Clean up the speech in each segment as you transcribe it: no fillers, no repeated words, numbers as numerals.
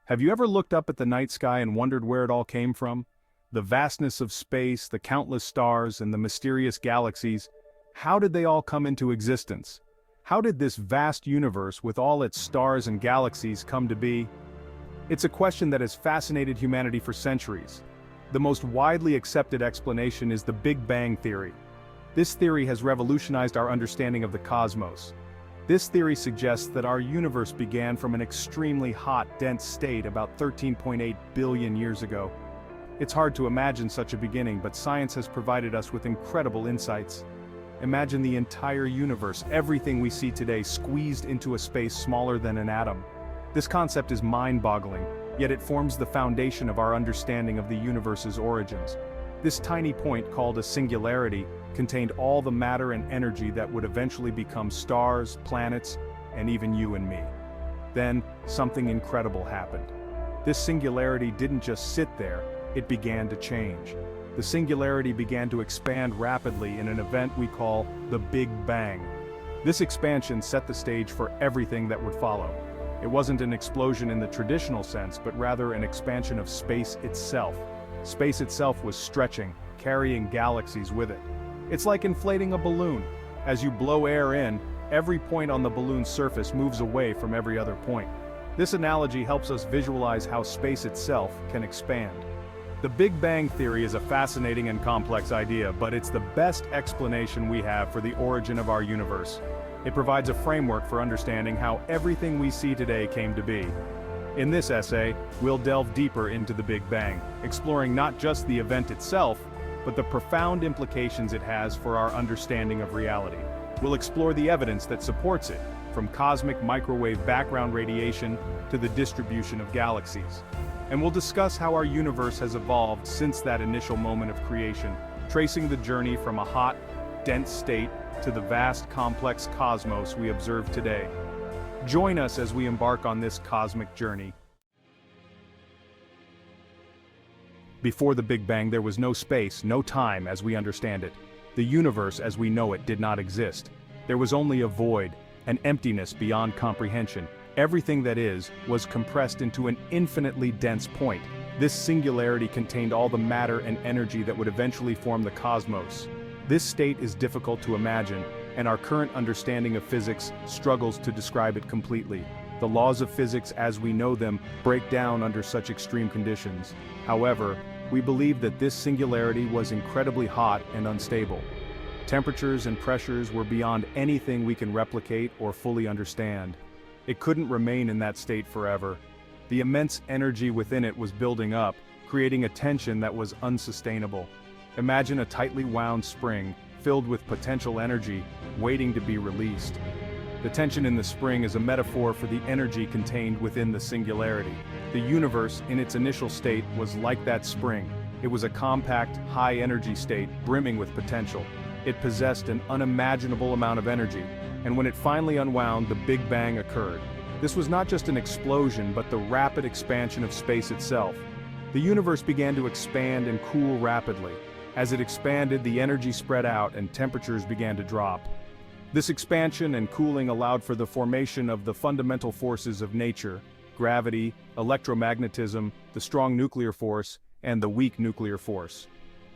Have you ever looked up at the night sky and wondered where it all came from? The vastness of space, the countless stars, and the mysterious galaxies. How did they all come into existence? How did this vast universe with all its stars and galaxies come to be? It's a question that has fascinated humanity for centuries. The most widely accepted explanation is the Big Bang Theory. This theory has revolutionized our understanding of the cosmos. This theory suggests that our universe began from an extremely hot, dense state about 13.8 billion years ago. It's hard to imagine such a beginning, but science has provided us with incredible insights. Imagine the entire universe, everything we see today, squeezed into a space smaller than an atom. This concept is mind-boggling, yet it forms the foundation of our understanding of the universe's origins. This tiny point, called a singularity, contained all the matter and energy that would eventually become stars, planets, and even you and me. Then, something incredible happened. This singularity didn't just sit there, it began to change. The singularity began to expand rapidly in an event we call the Big Bang. This expansion set the stage for everything that would follow. It wasn't an explosion in the traditional sense, but rather an expansion of space itself. Space itself was stretching, carrying galaxies with it. It's like inflating a balloon. As you blow air in, every point on the balloon's surface moves away from every other point. This analogy helps us visualize how space itself can expand. The Big Bang Theory is a fascinating and complex idea, but it's the best explanation we have for the origin of our universe. It provides a framework for understanding how everything we see today came to be. In this essay, we'll delve deeper into the Big Bang, exploring not just the event itself, but the profound implications it has for our understanding of reality. We'll explore the evidence that supports it, from cosmic microwave background radiation to the distribution of galaxies. And we'll discuss how our universe has evolved since that initial moment of creation, tracing the journey from a hot, dense state to the vast, complex cosmos we observe today. Join us as we embark on this cosmic journey. Before the Big Bang, there was no space, no time as we understand it. The universe as we know it did not exist. There was only a void, an emptiness beyond comprehension. Everything that is, was compressed into an infinitely dense point. This singularity contained all the matter and energy that would eventually form the cosmos. This state is difficult to imagine, and our current understanding of physics struggles to describe it completely. The laws of physics as we know them break down under such extreme conditions. However, we believe that this singularity was incredibly hot and unstable. Temperatures and pressures were beyond anything we can replicate or fully understand. It couldn't remain in that state forever. The immense energy within it was building up, creating a tension that was unsustainable. Imagine a tightly wound spring, filled with potential energy, waiting to be released. The tension in the spring is a metaphor for the energy contained within the singularity. The universe, in its initial state, was like that spring. It was a compact, high-energy state, brimming with potential. It possessed an unimaginable amount of energy, and when it finally unwound, the Big Bang occurred. This was not just an explosion, but the rapid expansion of space itself. The universe began to expand and cool rapidly. As it expanded, the energy spread out and temperatures began to drop. This expansion and cooling allowed for the formation of the fundamental forces of nature: gravity, electromagnetism, the strong nuclear force, and the weak nuclear force.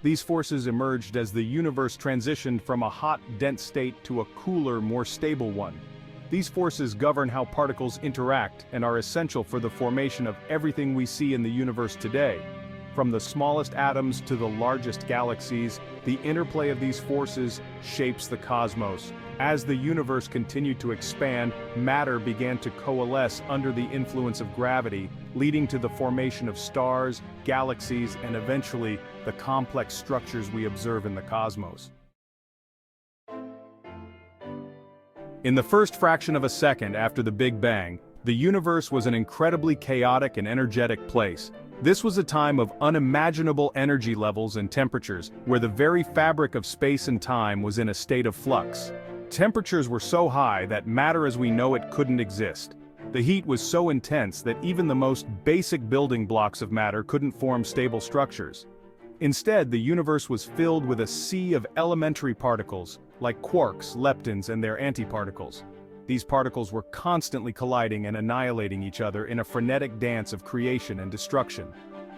These forces emerged as the universe transitioned from a hot, dense state to a cooler, more stable one. These forces govern how particles interact and are essential for the formation of everything we see in the universe today. From the smallest atoms to the largest galaxies, the interplay of these forces shapes the cosmos. As the universe continued to expand, matter began to coalesce under the influence of gravity, leading to the formation of stars, galaxies, and eventually, the complex structures we observe in the cosmos. In the first fraction of a second after the Big Bang, the universe was an incredibly chaotic and energetic place. This was a time of unimaginable energy levels and temperatures, where the very fabric of space and time was in a state of flux. Temperatures were so high that matter as we know it couldn't exist. The heat was so intense that even the most basic building blocks of matter couldn't form stable structures. Instead, the universe was filled with a sea of elementary particles, like quarks, leptons, and their antiparticles. These particles were constantly colliding and annihilating each other in a frenetic dance of creation and destruction.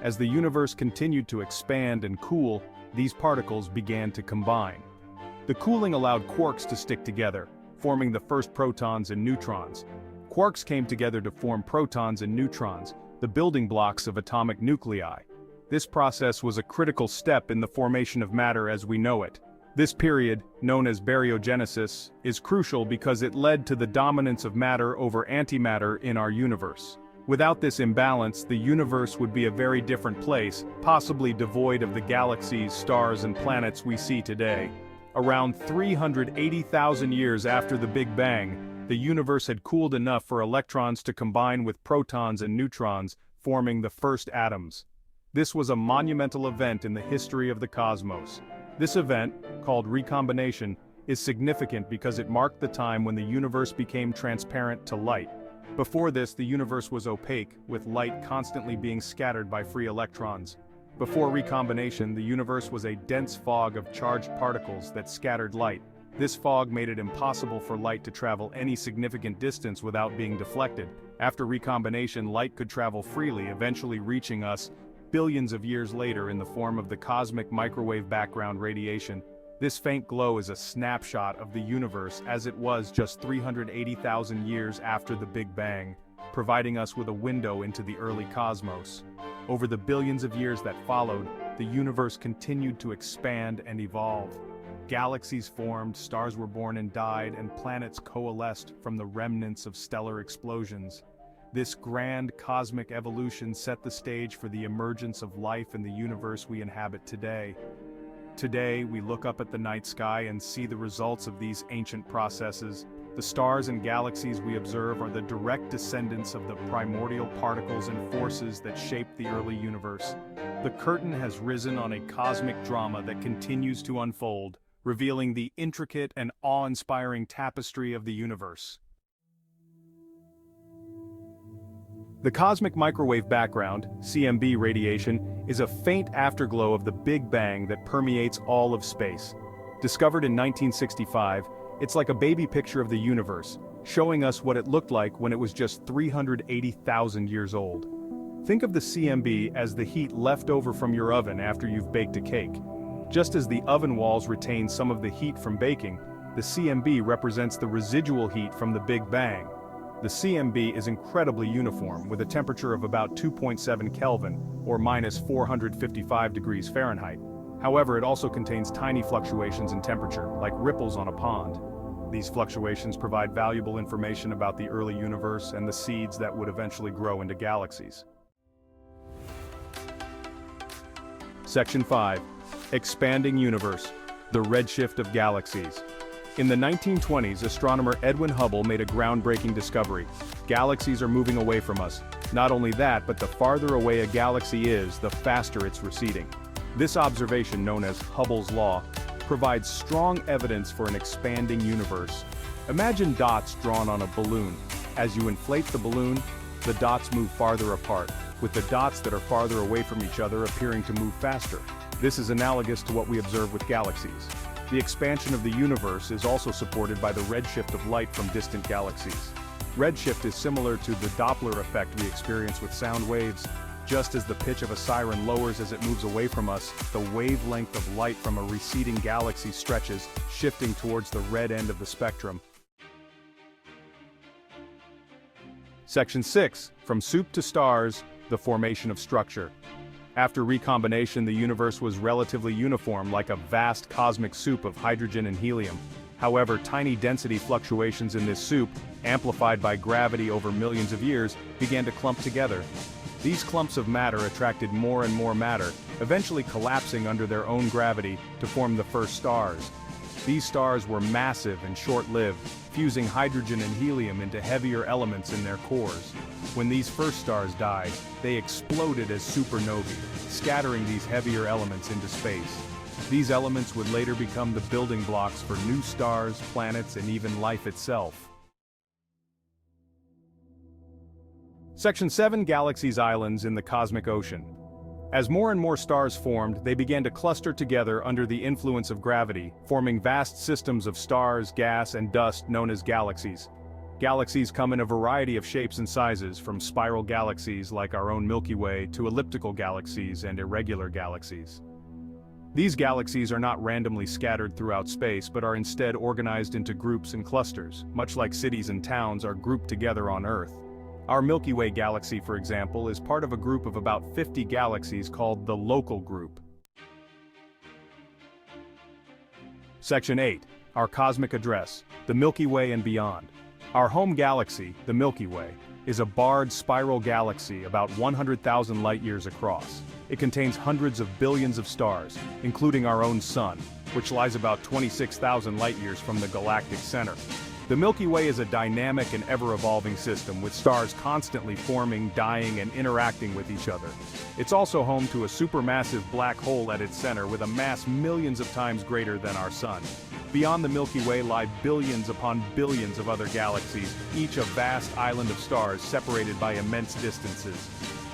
As the universe continued to expand and cool, these particles began to combine. The cooling allowed quarks to stick together, forming the first protons and neutrons. Quarks came together to form protons and neutrons, the building blocks of atomic nuclei. This process was a critical step in the formation of matter as we know it. This period, known as baryogenesis, is crucial because it led to the dominance of matter over antimatter in our universe. Without this imbalance, the universe would be a very different place, possibly devoid of the galaxies, stars, and planets we see today. Around 380,000 years after the Big Bang, the universe had cooled enough for electrons to combine with protons and neutrons, forming the first atoms. This was a monumental event in the history of the cosmos. This event, called recombination, is significant because it marked the time when the universe became transparent to light. Before this, the universe was opaque, with light constantly being scattered by free electrons. Before recombination, the universe was a dense fog of charged particles that scattered light. This fog made it impossible for light to travel any significant distance without being deflected. After recombination, light could travel freely, eventually reaching us billions of years later in the form of the cosmic microwave background radiation. This faint glow is a snapshot of the universe as it was just 380,000 years after the Big Bang, providing us with a window into the early cosmos. Over the billions of years that followed, the universe continued to expand and evolve. Galaxies formed, stars were born and died, and planets coalesced from the remnants of stellar explosions. This grand cosmic evolution set the stage for the emergence of life in the universe we inhabit today. Today, we look up at the night sky and see the results of these ancient processes. The stars and galaxies we observe are the direct descendants of the primordial particles and forces that shaped the early universe. The curtain has risen on a cosmic drama that continues to unfold, revealing the intricate and awe-inspiring tapestry of the universe. The cosmic microwave background, CMB radiation, is a faint afterglow of the Big Bang that permeates all of space. Discovered in 1965, it's like a baby picture of the universe, showing us what it looked like when it was just 380,000 years old. Think of the CMB as the heat left over from your oven after you've baked a cake. Just as the oven walls retain some of the heat from baking, the CMB represents the residual heat from the Big Bang. The CMB is incredibly uniform, with a temperature of about 2.7 Kelvin, or minus 455 degrees Fahrenheit. However, it also contains tiny fluctuations in temperature, like ripples on a pond. These fluctuations provide valuable information about the early universe and the seeds that would eventually grow into galaxies. Section 5. Expanding Universe. The Redshift of Galaxies. In the 1920s, astronomer Edwin Hubble made a groundbreaking discovery. Galaxies are moving away from us. Not only that, but the farther away a galaxy is, the faster it's receding. This observation, known as Hubble's law, provides strong evidence for an expanding universe. Imagine dots drawn on a balloon. As you inflate the balloon, the dots move farther apart, with the dots that are farther away from each other appearing to move faster. This is analogous to what we observe with galaxies. The expansion of the universe is also supported by the redshift of light from distant galaxies. Redshift is similar to the Doppler effect we experience with sound waves. Just as the pitch of a siren lowers as it moves away from us, the wavelength of light from a receding galaxy stretches, shifting towards the red end of the spectrum. Section 6. From soup to stars, the formation of structure. After recombination, the universe was relatively uniform, like a vast cosmic soup of hydrogen and helium. However, tiny density fluctuations in this soup, amplified by gravity over millions of years, began to clump together. These clumps of matter attracted more and more matter, eventually collapsing under their own gravity to form the first stars. These stars were massive and short-lived, fusing hydrogen and helium into heavier elements in their cores. When these first stars died, they exploded as supernovae, scattering these heavier elements into space. These elements would later become the building blocks for new stars, planets, and even life itself. Section 7. Galaxies' islands in the cosmic ocean. As more and more stars formed, they began to cluster together under the influence of gravity, forming vast systems of stars, gas, and dust known as galaxies. Galaxies come in a variety of shapes and sizes, from spiral galaxies like our own Milky Way to elliptical galaxies and irregular galaxies. These galaxies are not randomly scattered throughout space but are instead organized into groups and clusters, much like cities and towns are grouped together on Earth. Our Milky Way galaxy, for example, is part of a group of about 50 galaxies called the Local Group. Section 8. Our Cosmic Address, the Milky Way and Beyond. Our home galaxy, the Milky Way, is a barred spiral galaxy about 100,000 light-years across. It contains hundreds of billions of stars, including our own Sun, which lies about 26,000 light-years from the galactic center. The Milky Way is a dynamic and ever-evolving system with stars constantly forming, dying, and interacting with each other. It's also home to a supermassive black hole at its center with a mass millions of times greater than our Sun. Beyond the Milky Way lie billions upon billions of other galaxies, each a vast island of stars separated by immense distances.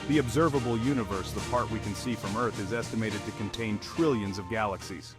The observable universe, the part we can see from Earth, is estimated to contain trillions of galaxies.